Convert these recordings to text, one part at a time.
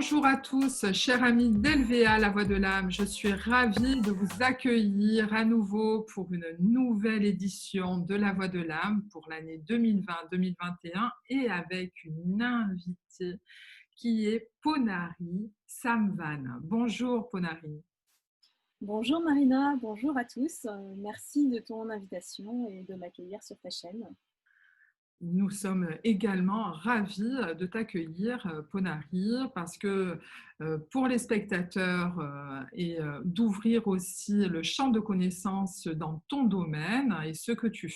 Bonjour à tous, chers amis d'LVA, la voix de l'âme. Je suis ravie de vous accueillir à nouveau pour une nouvelle édition de la voix de l'âme pour l'année 2020-2021 et avec une invitée qui est Ponari Samvan. Bonjour Ponari. Bonjour Marina, bonjour à tous. Merci de ton invitation et de m'accueillir sur ta chaîne. Nous sommes également ravis de t'accueillir, Ponari, parce que pour les spectateurs et d'ouvrir aussi le champ de connaissances dans ton domaine et ce que tu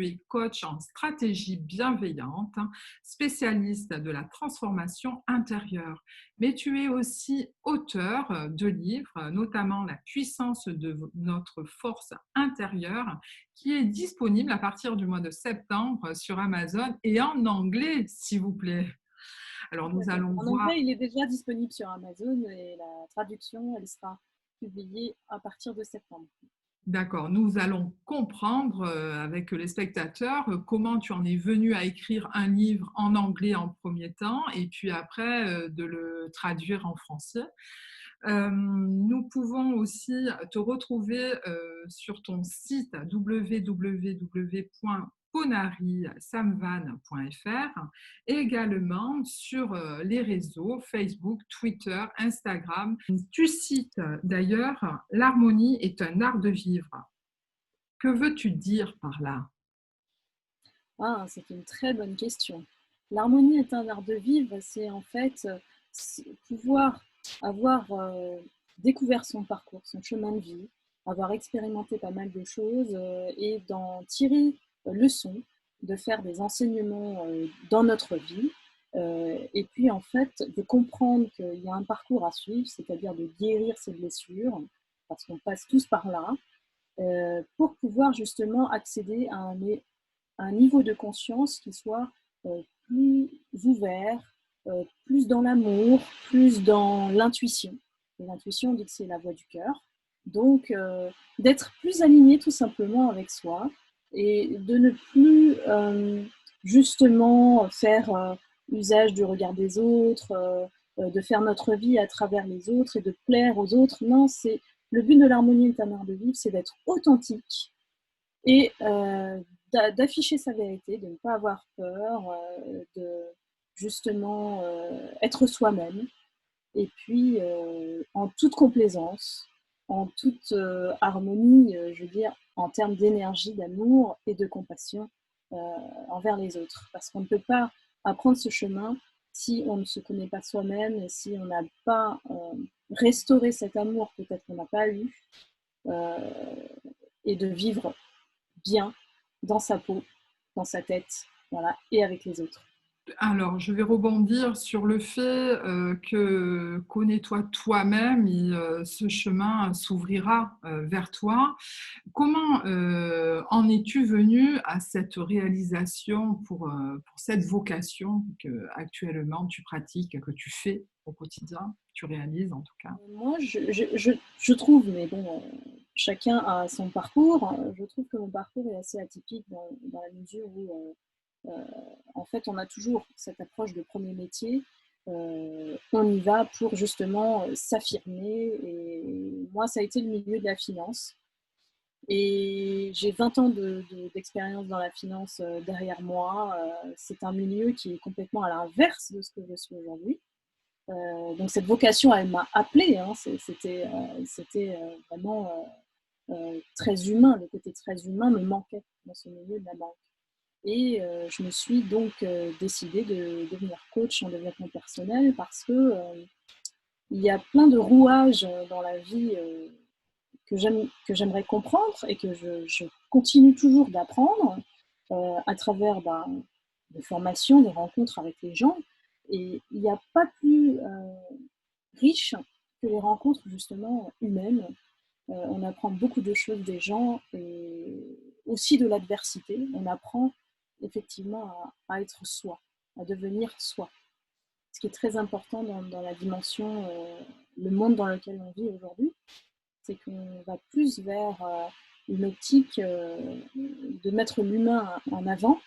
es coach en stratégie bienveillante, spécialiste de la transformation intérieure, mais tu es aussi auteur de livres, notamment La puissance de notre force intérieure, qui est disponible à partir du mois de septembre sur Amazon et en anglais, s'il vous plaît. Alors, nous D'accord. allons En voir. anglais, il est déjà disponible sur Amazon et la traduction, elle sera publiée à partir de septembre. D'accord, nous allons comprendre avec les spectateurs comment tu en es venu à écrire un livre en anglais en premier temps et puis après de le traduire en français. Nous pouvons aussi te retrouver sur ton site www.ponarisamvan.fr et également sur les réseaux Facebook, Twitter, Instagram. Tu cites d'ailleurs l'harmonie est un art de vivre. Que veux-tu dire par là? Ah, c'est une très bonne question. L'harmonie est un art de vivre, c'est en fait pouvoir avoir découvert son parcours, son chemin de vie, avoir expérimenté pas mal de choses et d'en tirer leçon, de faire des enseignements dans notre vie. Et puis en fait, de comprendre qu'il y a un parcours à suivre, c'est-à-dire de guérir ses blessures, parce qu'on passe tous par là, pour pouvoir justement accéder à un niveau de conscience qui soit plus ouvert, plus dans l'amour, plus dans l'intuition. Et l'intuition, on dit que c'est la voix du cœur. Donc, d'être plus aligné tout simplement avec soi et de ne plus justement faire usage du regard des autres, de faire notre vie à travers les autres et de plaire aux autres. Non, c'est le but de l'harmonie est un art de vivre, c'est d'être authentique et d'afficher sa vérité, de ne pas avoir peur, de justement être soi-même, et puis en toute complaisance, en toute harmonie, je veux dire, en termes d'énergie, d'amour et de compassion euh, envers les autres. Parce qu'on ne peut pas apprendre ce chemin si on ne se connaît pas soi-même et si on n'a pas restauré cet amour peut-être qu'on n'a pas eu, euh, et de vivre bien dans sa peau, dans sa tête, voilà, et avec les autres. Alors, je vais rebondir sur le fait que connais-toi toi-même et ce chemin s'ouvrira vers toi. Comment en es-tu venu à cette réalisation pour cette vocation que actuellement tu pratiques, que tu fais au quotidien, tu réalises en tout cas? Moi, je trouve, mais bon, chacun a son parcours, je trouve que mon parcours est assez atypique dans la mesure où, en fait, on a toujours cette approche de premier métier. On y va pour justement s'affirmer. Et moi, ça a été le milieu de la finance. Et j'ai 20 ans d'expérience dans la finance derrière moi. C'est un milieu qui est complètement à l'inverse de ce que je suis aujourd'hui. Donc cette vocation, elle m'a appelée. Hein. C'était vraiment très humain. Le côté très humain me manquait dans ce milieu de la banque. Et je me suis donc décidée de devenir coach en développement personnel parce que il y a plein de rouages dans la vie que j'aimerais comprendre et que je continue toujours d'apprendre à travers des formations, des rencontres avec les gens. Et il n'y a pas plus riche que les rencontres justement humaines. On apprend beaucoup de choses des gens et aussi de l'adversité. On apprend effectivement à être soi, à devenir soi. Ce qui est très important dans la dimension, le monde dans lequel on vit aujourd'hui, c'est qu'on va plus vers une optique de mettre l'humain en avant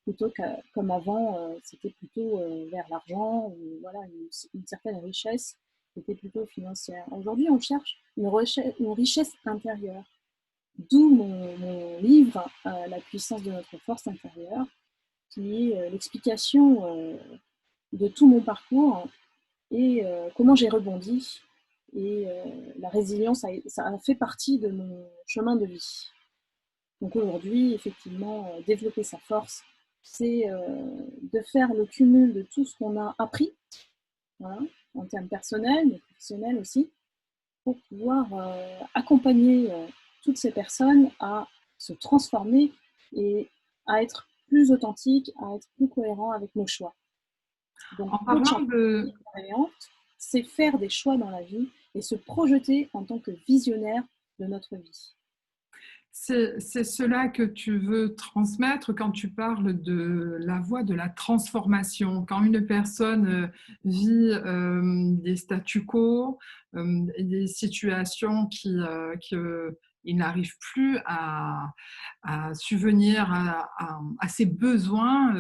plutôt que comme avant, c'était plutôt vers l'argent, ou voilà, une certaine richesse qui était plutôt financière. Aujourd'hui, on cherche une richesse intérieure. D'où mon livre, La puissance de notre force intérieure, qui est l'explication de tout mon parcours et comment j'ai rebondi. Et la résilience, ça a fait partie de mon chemin de vie. Donc aujourd'hui, effectivement, développer sa force, c'est de faire le cumul de tout ce qu'on a appris, voilà, en termes personnels, mais professionnels aussi, pour pouvoir accompagner toutes ces personnes à se transformer et à être plus authentique, à être plus cohérent avec nos choix. Donc, En coach parlant en de, bienveillante, c'est faire des choix dans la vie et se projeter en tant que visionnaire de notre vie. c'est cela que tu veux transmettre quand tu parles de la voie de la transformation. Quand une personne vit des statu quo, des situations il n'arrive plus à subvenir à ses besoins,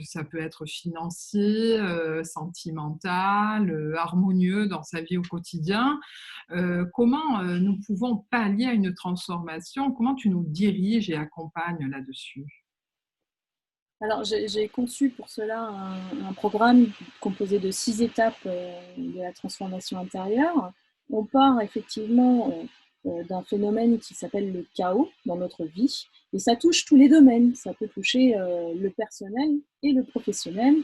ça peut être financier, sentimental, harmonieux dans sa vie au quotidien. Comment nous pouvons pallier à une transformation? Comment tu nous diriges et accompagnes là-dessus? Alors, j'ai conçu pour cela un programme composé de 6 étapes de la transformation intérieure. On part effectivement d'un phénomène qui s'appelle le chaos dans notre vie, et ça touche tous les domaines. Ça peut toucher le personnel et le professionnel.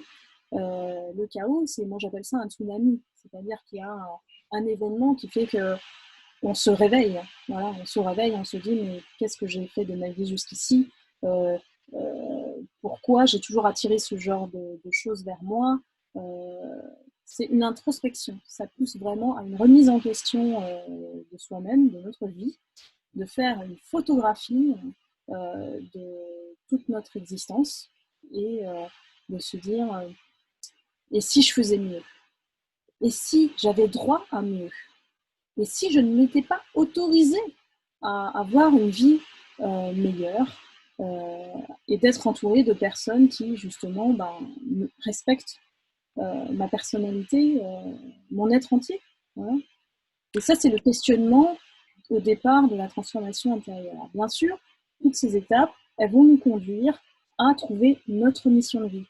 Le chaos, moi j'appelle ça un tsunami, c'est-à-dire qu'il y a un événement qui fait que on se réveille. Voilà, on se réveille, on se dit mais qu'est-ce que j'ai fait de ma vie jusqu'ici, euh, pourquoi j'ai toujours attiré ce genre de choses vers moi. C'est une introspection, ça pousse vraiment à une remise en question de soi-même, de notre vie, de faire une photographie de toute notre existence et de se dire et si je faisais mieux, et si j'avais droit à mieux, et si je ne m'étais pas autorisée à avoir une vie meilleure euh, et d'être entourée de personnes qui, justement, respectent ma personnalité, mon être entier. Voilà. Et ça, c'est le questionnement au départ de la transformation intérieure. Bien sûr, toutes ces étapes, elles vont nous conduire à trouver notre mission de vie.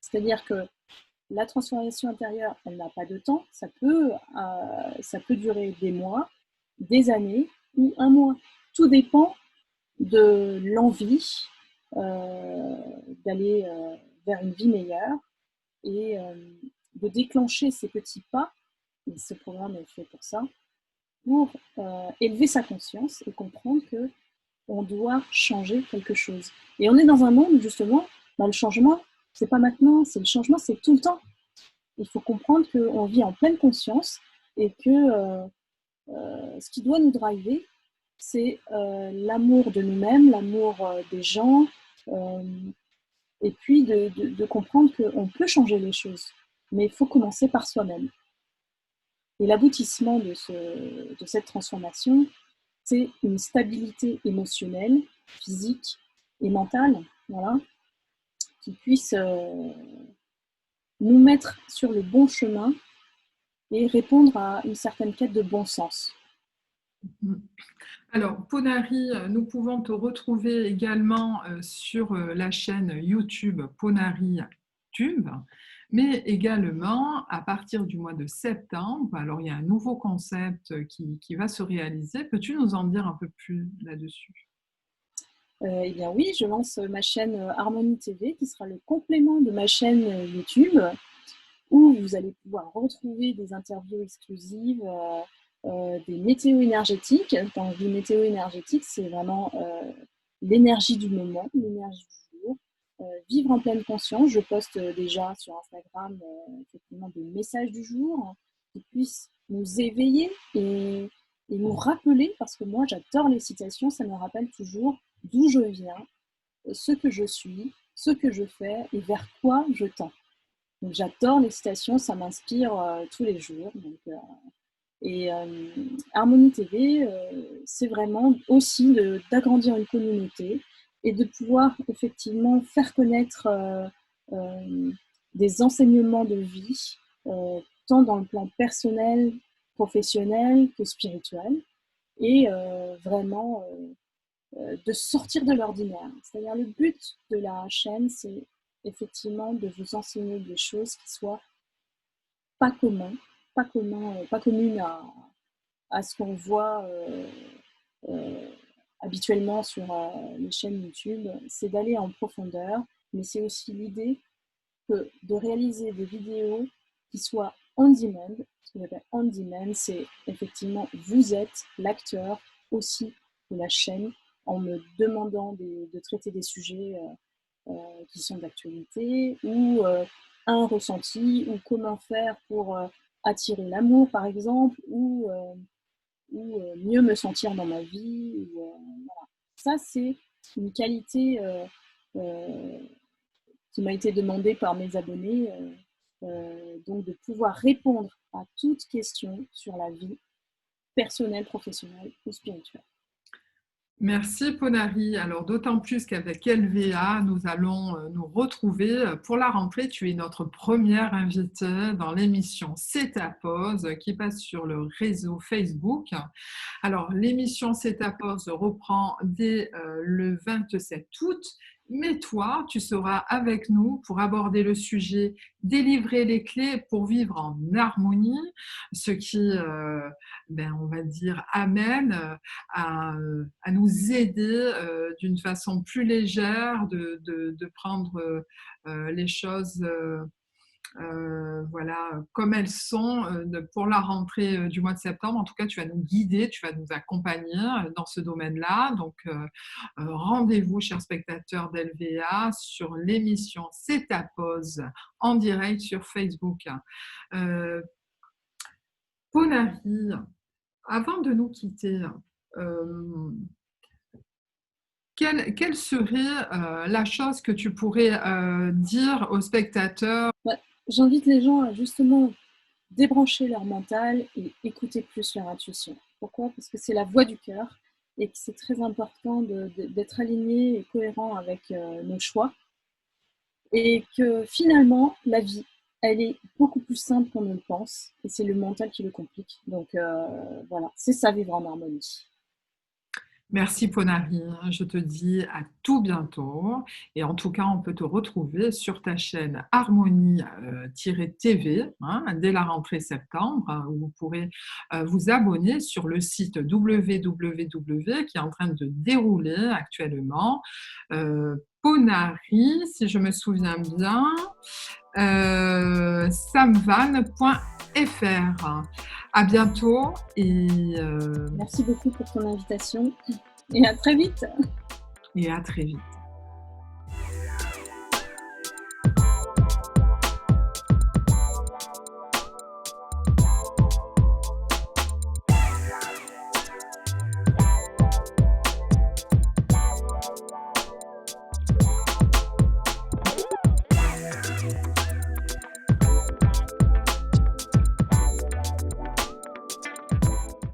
C'est-à-dire que la transformation intérieure, elle n'a pas de temps. Ça peut durer des mois, des années ou un mois. Tout dépend de l'envie euh, d'aller vers une vie meilleure et de déclencher ces petits pas. Et ce programme est fait pour ça, pour élever sa conscience et comprendre que on doit changer quelque chose. Et on est dans un monde où justement, le changement, c'est pas maintenant, c'est le changement, c'est tout le temps. Il faut comprendre qu'on vit en pleine conscience et que ce qui doit nous driver, c'est l'amour de nous-mêmes, l'amour des gens, euh, et puis de comprendre qu'on peut changer les choses. Mais il faut commencer par soi-même. Et l'aboutissement de cette transformation, c'est une stabilité émotionnelle, physique et mentale, voilà, qui puisse nous mettre sur le bon chemin et répondre à une certaine quête de bon sens. Alors, Ponari, nous pouvons te retrouver également sur la chaîne YouTube Ponari Tube, mais également à partir du mois de septembre. Alors, il y a un nouveau concept qui va se réaliser. Peux-tu nous en dire un peu plus là-dessus? Eh bien oui, je lance ma chaîne Harmonie TV qui sera le complément de ma chaîne YouTube où vous allez pouvoir retrouver des interviews exclusives, des météos énergétiques. Quand je dis météo énergétique, c'est vraiment l'énergie du moment, l'énergie du jour. Vivre en pleine conscience, je poste déjà sur Instagram effectivement des messages du jour qui puissent nous éveiller et nous rappeler, parce que moi j'adore les citations, ça me rappelle toujours d'où je viens, ce que je suis, ce que je fais et vers quoi je tends. Donc j'adore les citations, ça m'inspire tous les jours. Donc, et Harmonie TV, c'est vraiment aussi d'agrandir une communauté et de pouvoir effectivement faire connaître des enseignements de vie, tant dans le plan personnel, professionnel que spirituel, et vraiment de sortir de l'ordinaire. C'est-à-dire le but de la chaîne, c'est effectivement de vous enseigner des choses qui soient pas communes, pas communes à ce qu'on voit euh, habituellement sur les chaînes YouTube. C'est d'aller en profondeur, mais c'est aussi l'idée que de réaliser des vidéos qui soient on demand. Ce qu'on appelle on demand, c'est effectivement vous êtes l'acteur aussi de la chaîne en me demandant de traiter des sujets qui sont d'actualité ou un ressenti ou comment faire pour attirer l'amour par exemple ou mieux me sentir dans ma vie. Voilà. Ça, c'est une qualité euh, qui m'a été demandée par mes abonnés, donc de pouvoir répondre à toute question sur la vie personnelle, professionnelle ou spirituelle. Merci Ponari. Alors d'autant plus qu'avec LVA, nous allons nous retrouver pour la rentrée. Tu es notre première invitée dans l'émission C'est ta pause qui passe sur le réseau Facebook. Alors l'émission C'est ta pause reprend dès le 27 août. Mais toi, tu seras avec nous pour aborder le sujet, délivrer les clés pour vivre en harmonie, ce qui, on va dire, amène à nous aider d'une façon plus légère de prendre les choses voilà, comme elles sont pour la rentrée du mois de septembre. En tout cas, tu vas nous guider, tu vas nous accompagner dans ce domaine-là. Donc, rendez-vous, chers spectateurs d'LVA, sur l'émission C'est ta pause en direct sur Facebook. Ponari, avant de nous quitter, quelle serait la chose que tu pourrais dire aux spectateurs? J'invite les gens à justement débrancher leur mental et écouter plus leur intuition. Pourquoi? Parce que c'est la voix du cœur et que c'est très important d'être aligné et cohérent avec nos choix. Et que finalement, la vie, elle est beaucoup plus simple qu'on ne le pense et c'est le mental qui le complique. Donc voilà, c'est ça vivre en harmonie. Merci Ponari, je te dis à tout bientôt et en tout cas on peut te retrouver sur ta chaîne Harmonie-TV dès la rentrée septembre où vous pourrez vous abonner sur le site www qui est en train de dérouler actuellement. Ponari, si je me souviens bien, samvan.fr. À bientôt et merci beaucoup pour ton invitation et à très vite. Et à très vite.